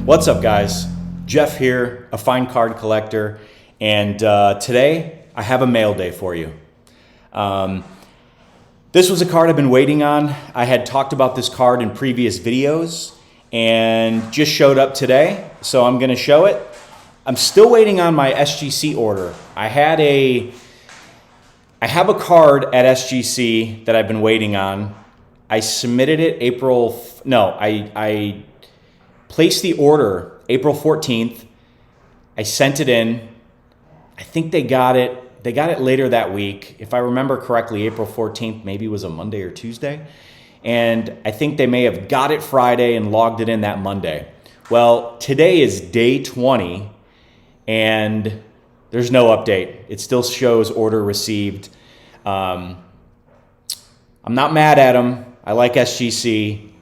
What's up, guys? Jeff here, a fine card collector, and today I have a mail day for you. This was a card I've been waiting on. I had talked about this card in previous videos and just showed up today, so I'm going to show it. I'm still waiting on my SGC order. I have a card at SGC that I've been waiting on. I submitted it I placed the order April 14th. I sent it in. I think they got it. They got it later that week. If I remember correctly, April 14th maybe was a Monday or Tuesday. And I think they may have got it Friday and logged it in that Monday. Well, today is day 20 and there's no update. It still shows order received. I'm not mad at them. I like SGC,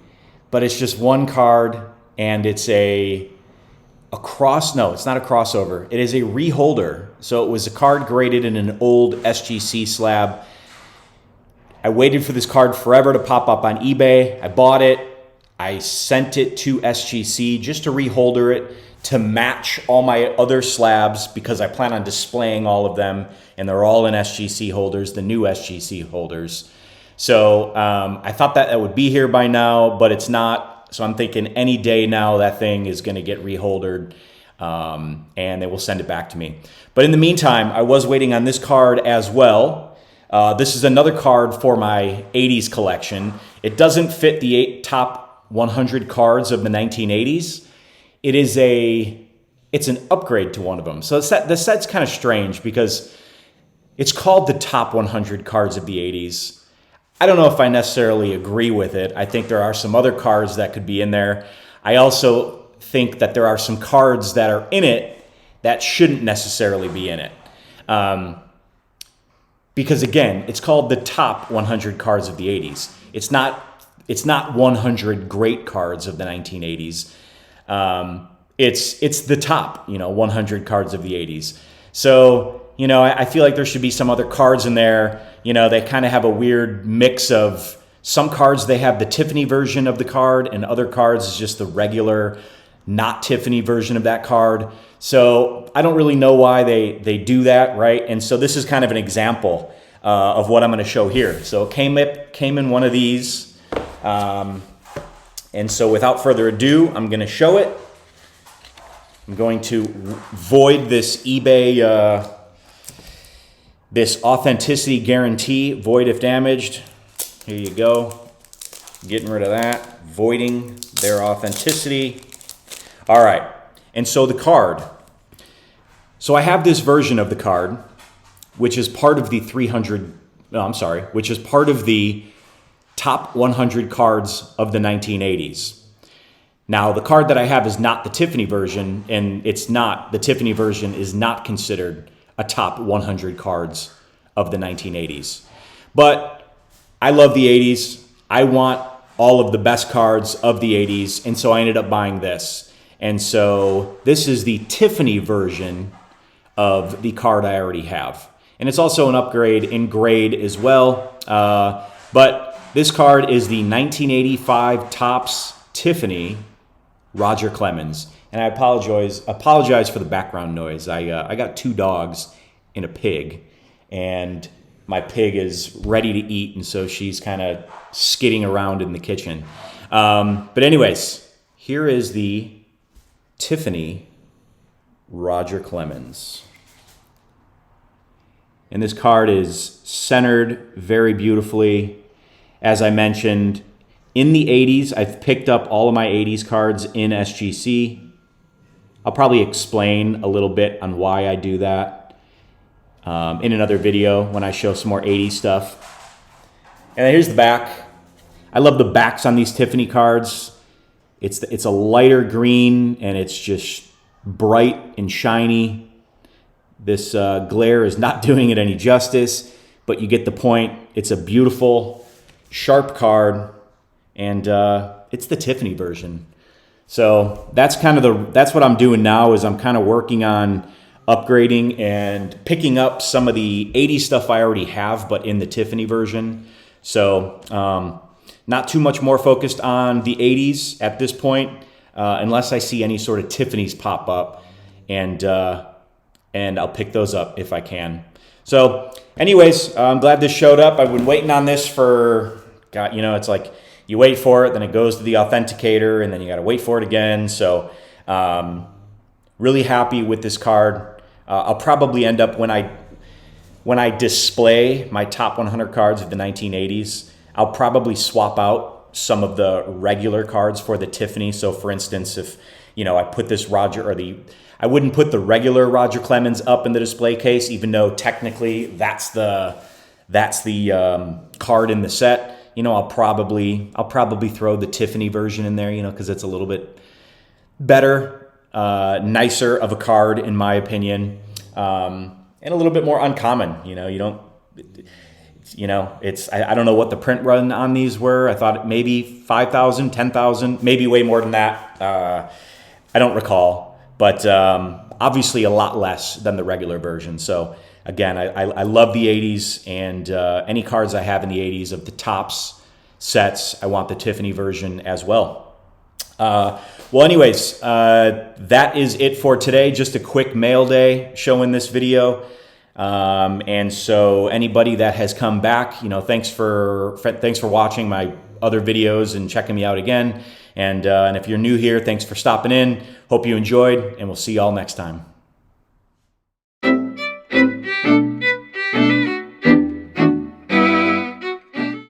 but it's just one card and it's it's not a crossover. It is a reholder. So it was a card graded in an old SGC slab. I waited for this card forever to pop up on eBay. I bought it. I sent it to SGC just to reholder it to match all my other slabs because I plan on displaying all of them and they're all in SGC holders, the new SGC holders. So I thought that would be here by now, but it's not. So I'm thinking any day now that thing is going to get reholdered and they will send it back to me. But in the meantime, I was waiting on this card as well. This is another card for my 80s collection. It doesn't fit the top 100 cards of the 1980s. It's an upgrade to one of them. So the set's kind of strange because it's called the top 100 cards of the 80s. I don't know if I necessarily agree with it. I think there are some other cards that could be in there. I also think that there are some cards that are in it that shouldn't necessarily be in it. Because again, it's called the top 100 cards of the 80s. It's not 100 great cards of the 1980s. It's the top, 100 cards of the 80s. So, I feel like there should be some other cards in there. They kind of have a weird mix of some cards, they have the Tiffany version of the card, and other cards is just the regular, not Tiffany version of that card. So I don't really know why they do that, right? And so this is kind of an example of what I'm going to show here. So it came in one of these. And so without further ado, I'm going to show it. I'm going to void this eBay this authenticity guarantee, void if damaged. Here you go. Getting rid of that. Voiding their authenticity. All right. And so the card. So I have this version of the card, which is part of the which is part of the top 100 cards of the 1980s. Now, the card that I have is not the Tiffany version, and the Tiffany version is not considered a top 100 cards of the 1980s. But I love the 80s. I want all of the best cards of the 80s, and so I ended up buying this. And so this is the Tiffany version of the card I already have. And it's also an upgrade in grade as well. But this card is the 1985 Topps Tiffany Roger Clemens. And I apologize for the background noise. I got two dogs and a pig, and my pig is ready to eat, and so she's kind of skidding around in the kitchen. But anyways, here is the Tiffany Roger Clemens. And this card is centered very beautifully. As I mentioned, in the 80s, I've picked up all of my 80s cards in SGC. I'll probably explain a little bit on why I do that in another video when I show some more 80s stuff. And here's the back. I love the backs on these Tiffany cards. It's a lighter green and it's just bright and shiny. This glare is not doing it any justice, but you get the point. It's a beautiful, sharp card, and it's the Tiffany version. So that's what I'm doing now is I'm kind of working on upgrading and picking up some of the 80s stuff I already have, but in the Tiffany version. So not too much more focused on the 80s at this point. unless I see any sort of Tiffany's pop up, and I'll pick those up if I can. So anyways, I'm glad this showed up. I've been waiting on this for, God, you know, it's like you wait for it, then it goes to the authenticator, and then you got to wait for it again. So really happy with this card. I'll probably end up, when I display my top 100 cards of the 1980s, I'll probably swap out some of the regular cards for the Tiffany. So for instance, if, you know, I put this I wouldn't put the regular Roger Clemens up in the display case, even though technically that's the card in the set. You know, I'll probably throw the Tiffany version in there, you know, because it's a little bit better, nicer of a card in my opinion, and a little bit more uncommon. You know, I don't know what the print run on these were. I thought maybe 5,000, 10,000, maybe way more than that. I don't recall, but obviously a lot less than the regular version. So again, I love the 80s, and any cards I have in the 80s of the Topps sets, I want the Tiffany version as well. Well, anyways, that is it for today. Just a quick mail day show in this video. And so anybody that has come back, you know, thanks for watching my other videos and checking me out again. And if you're new here, thanks for stopping in. Hope you enjoyed, and we'll see y'all next time.